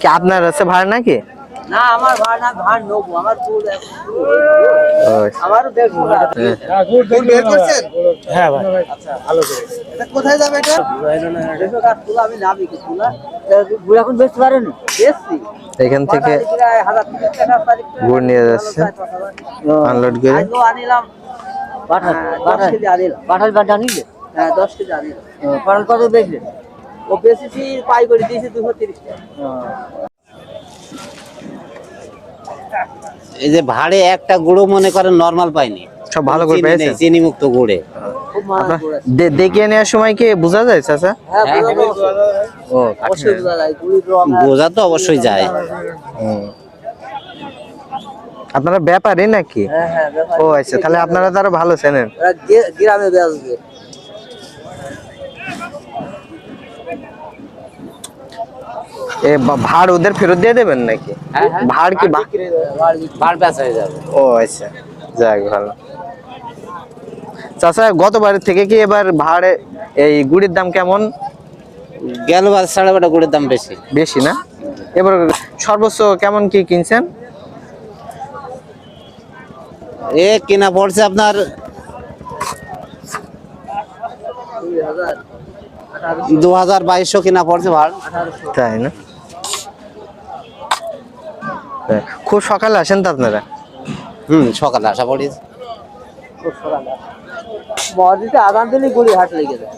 কি আপনার আছে ভাড়া নাকি? না আমার ভাড়া না, ভাড়া নেবো আমার দুধ আমারও দেখবো। গুড় বের করছেন? হ্যাঁ ভাই। আচ্ছা ভালো করে। এটা কোথায় যাবে এটা? দেখো কাজ তুলা আমি না বিক্রি তুলা। গুড় এখন বেচতে পারেন? বেচছি। এখান থেকে গুড় নিয়ে যাচ্ছে আনলোড করে। আজও আনিলাম পাঠাল 10 কেজি আনিলাম। পাঠাল বাটা নিলে? হ্যাঁ 10 কেজি আনিলাম। পাঠাল কত বেচলেন? ও বেচেছি পাই করে দিয়েছি 230 টাকা। এই যে ভাড়ে একটা গুঁড়ো মনে করেন নরমাল পাইনি, সব ভালো করে পেয়েছেন? চিনি মুক্ত গুড়ে খুব মানা করে। দেখিয়ে নেওয়ার সময় কি বোঝা যায় চাচা? হ্যাঁ ও অবশ্যই বোঝা যায়, গুড়ির রং বোঝা তো অবশ্যই যায়। আপনারা ব্যাপারই নাকি? হ্যাঁ হ্যাঁ ও আচ্ছা, তাহলে আপনারা তো আরো ভালো চেনেন। গ্রামে বেচবে। এ ভাড় ওদের ফেরত দিয়ে দেবেন নাকি? ভাড় কি ভাড় বেচা হয়ে যাবে। ও আচ্ছা, যাক ভালো। চাচা গতবার থেকে কি এবার ভাড়ে এই গুড়ির দাম কেমন? গেল বার ছাড়া বেটা গুড়ের দাম বেশি। বেশি না? এবার সর্বোচ্চ কেমন কি কিনছেন? এ কিনা পড়ছে আপনার 2200 কিনা পড়ছে ভাড়। তাই না? খুব সকালে আসেন তো আপনারা? সকালে আসা পড়ি। খুব সকালে মসজিদে আজান দিলে গুড়ি হাট লেগে যায়।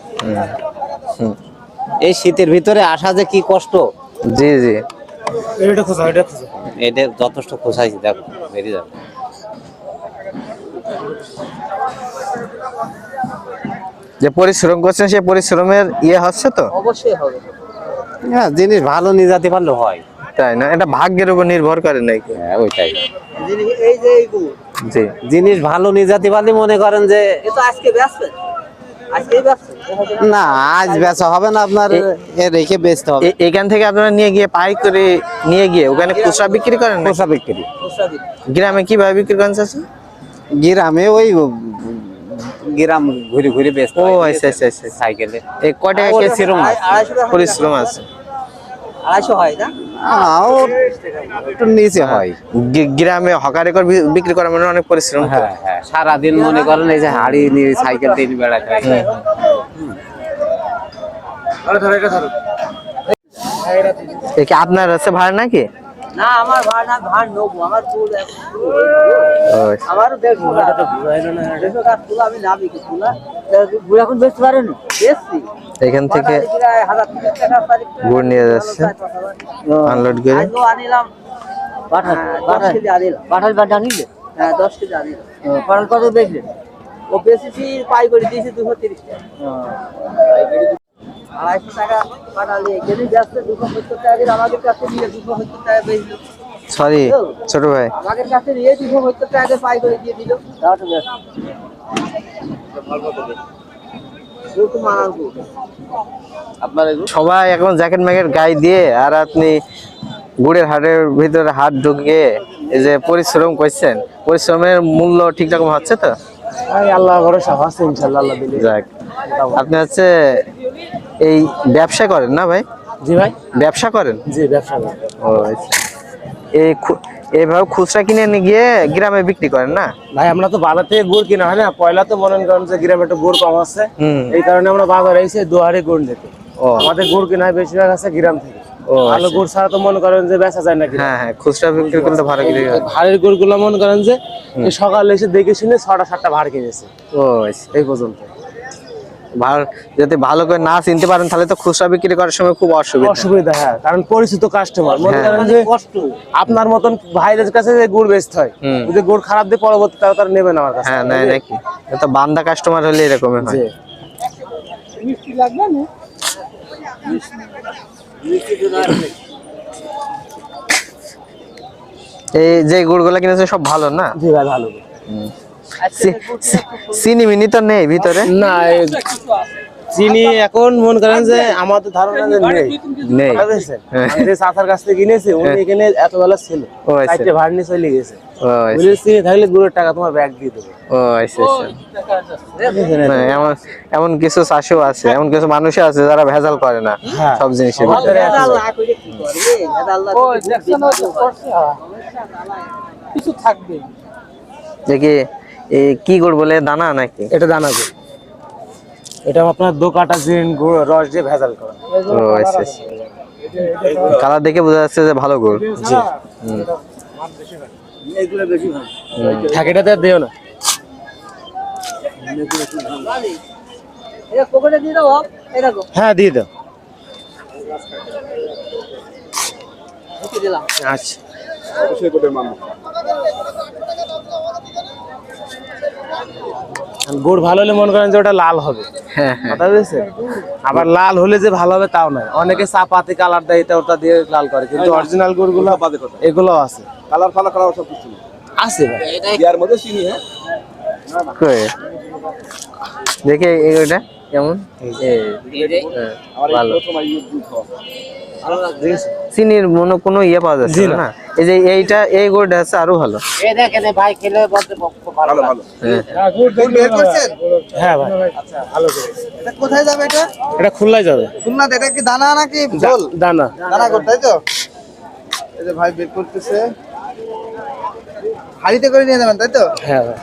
এই শীতের ভিতরে আসা যে কি কষ্ট। জি জি, এটা যথেষ্ট খোঁজাইছি, দেখো বেরিয়ে যাবে। যে পরিশ্রম করছেন সেই পরিশ্রমের ইয়ে হচ্ছে তো? অবশ্যই হবে। হ্যাঁ, জিনিস ভালো নিয়ে যেতে পারলে হয়। তাই না? এটা ভাগ্যের উপর নির্ভর করে নাকি? হ্যাঁ ওইটাই। এই যে এই গুড়, জি, জিনিস ভালো নিয়ে যেতে পারলে মনে করেন যে এটা আজকে বেচবেন? আজকেই বেচবেন? না, আজ বেচা হবে না, আপনার রেখে বেচতে হবে। এখান থেকে আপনারা নিয়ে গিয়ে পাই করে নিয়ে গিয়ে ওখানে খুচরা বিক্রি করেন? খোসা বিক্রি। গ্রামে কিভাবে বিক্রি করেন চাচা? গ্রামে ওই গ্রাম ঘুরে ঘুরে বেচতে ও হয়। আচ্ছা আচ্ছা আচ্ছা, সাইকেলে এই কটা পরিশ্রম আছে। 250 টাকা পরিশ্রম আছে। 250 হয় না? ও একটু নিচে হয়। গ্রামে হকারে করে বিক্রি করা মানে অনেক পরিশ্রম। হ্যাঁ হ্যাঁ, সারাদিন মনে করেন এই যে হাড়ি নিয়ে সাইকেল টেনে বেড়াতে হয়। এ কি আপনার আছে ভাড়া নাকি? না আমার ভাড়া না, ভাড়া নেবো আমার দুধ আমারও দেখবো। দেখো কাজ তুলা আমি না বিক্রি তুলা। গুড় এখন বেচতে পারেন? বেচছি। এখান থেকে গুড় নিয়ে যাচ্ছে আনলোড করে। আজও আনিলাম পাঠাল 10 কেজি আনিলাম। পাঠাল বাটা নিলে? হ্যাঁ 10 কেজি আনিলাম। পাঠাল কত বেচলেন? ও বেচেছি পাই করে দিয়েছি 230 টাকা। 250 টাকা পাঠাল এখানে যাচ্ছে 270 টাকা দিয়ে আমাদের কাছে নিয়ে 270 টাকা বেচলো। সরি ছোট ভাই, আমাদের কাছে নিয়ে 270 টাকা পাই করে দিয়ে দিল। দাও তো বেশ। সবাই এখন জ্যাকেট ম্যাকেট গায়ে দিয়ে আর আপনি গুড়ের হাটের ভিতরে হাত ঢুকিয়ে এই যে পরিশ্রম করছেন, পরিশ্রমের মূল্য ঠিক রকম হচ্ছে তো? আল্লাহ ভরসা আছে ইনশাআল্লাহ, আল্লাহ দিলে। যাক, আপনি হচ্ছে এই ব্যবসা করেন না ভাই? জি ভাই, ব্যবসা করেন? জি ব্যবসা করি। ও আচ্ছা, এইভাবে খুচরা কিনে নিয়ে গিয়ে গ্রামে বিক্রি করেন না ভাই? আমরা তো বাজার থেকে গুড় কিনা হয় না, পয়লা তো মনে করেন যে গ্রামে একটু গুড় কম আছে, এই কারণে আমরা বাজারে এসে দুয়ারে গুড় নিতে। আমাদের গুড় কিনা হয় বেশিরভাগ আছে গ্রাম থেকে। ভালো গুড় ছাড়া তো মনে করেন যে বেচা যায় না। হ্যাঁ হ্যাঁ, খুচরা বিক্রি করলে ভালো কিনে ভাড়ের গুড় গুলো মনে করেন যে সকালে এসে দেখে শুনে 6টা-7টা ভাড় কিনেছে। ও আচ্ছা, এই পর্যন্ত ভাড় যদি ভালো করে না চিনতে পারেন তাহলে তো খুচরা বিক্রি করার সময় খুব অসুবিধা। হ্যাঁ, কারণ পরিচিত কাস্টমার মনে করেন যে কষ্ট। আপনার মতন ভাইদের কাছে যে গুড় বেচতে হয়, যদি গুড় খারাপ দিয়ে পরবর্তী তারা নেবেন আমার কাছে। হ্যাঁ, নাই নাকি? তো বান্দা কাস্টমার হলে এরকমই হয়। মিষ্টি লাগবে না? এই যে গুড়গুলা কিনেছে সব ভালো না? জি ভাই ভালো। চিনি মিনি তো নেই ভিতরে? না, চিনি এখন মনে করেন যে আমাদের ধারণা যে নেই নেই। বুঝেছেন? আমি যে চাচার কাছ থেকে কিনেছি উনি এখানে এত বেলা ছিল ও আচ্ছা। চারটে ভাড়নি চলে গেছে ও আচ্ছা। বুঝলি চিনি থাকলে গুড়ের টাকা তোমার ব্যাগ দিয়ে দেবো ও আচ্ছা আচ্ছা। না, এমন এমন কিছু চাষিও আছে, এমন কিছু মানুষও আছে যারা ভেজাল করে না হ্যাঁ। সব জিনিসের ভিতরে। কিছু থাকবে যে কি এই কি গুড় বলে, দানা নাকি? এটা দানা গুড় এটা আপনার 2 কাটা জিন গুড় রস দিয়ে ভেজাল করা ও আচ্ছা আচ্ছা। কালার দেখে বোঝা যাচ্ছে যে ভালো গুড়। জি ঢাকিটাতে দিও না এটা পকেটে দিয়ে দাও এরকম হ্যাঁ দিয়ে দাও দিলাম আচ্ছা গুড় ভালো হলে মনে করেন যে ওটা লাল হবে হ্যাঁ হ্যাঁ। কথা বুঝছে আবার লাল হলে যে ভালো হবে তাও নয় অনেকে চাপাতি কালার দেয় এটা ওটা দিয়ে লাল করে কিন্তু অরিজিনাল গুড় গুলো এগুলো আছে কালার ফালা কালার সব কিছু আছে ভাই। ইয়ার মধ্যে চিনি হ্যাঁ কই দেখে এইটা কেমন? এই হ্যাঁ, ভালো। প্রথম আই দুধ খাওয়া চিনির মনে কোনো ইয়ে পাওয়া যাচ্ছে না। এই যে এইটা এই গুড়টা আছে আরো ভালো। এই দেখেন এই ভাই খেলে বলতে খুব ভালো ভালো ভালো হ্যাঁ। গুড় বের করছেন হ্যাঁ ভাই এটা কোথায় যাবে এটা এটা খুললাই যাবে খুলনাতে এটা কি দানা নাকি ঝোল দানা দানা করতে তাই তো এই যে ভাই বের করতেছে হাড়িতে করে নিয়ে যাবেন তাই তো হ্যাঁ ভাই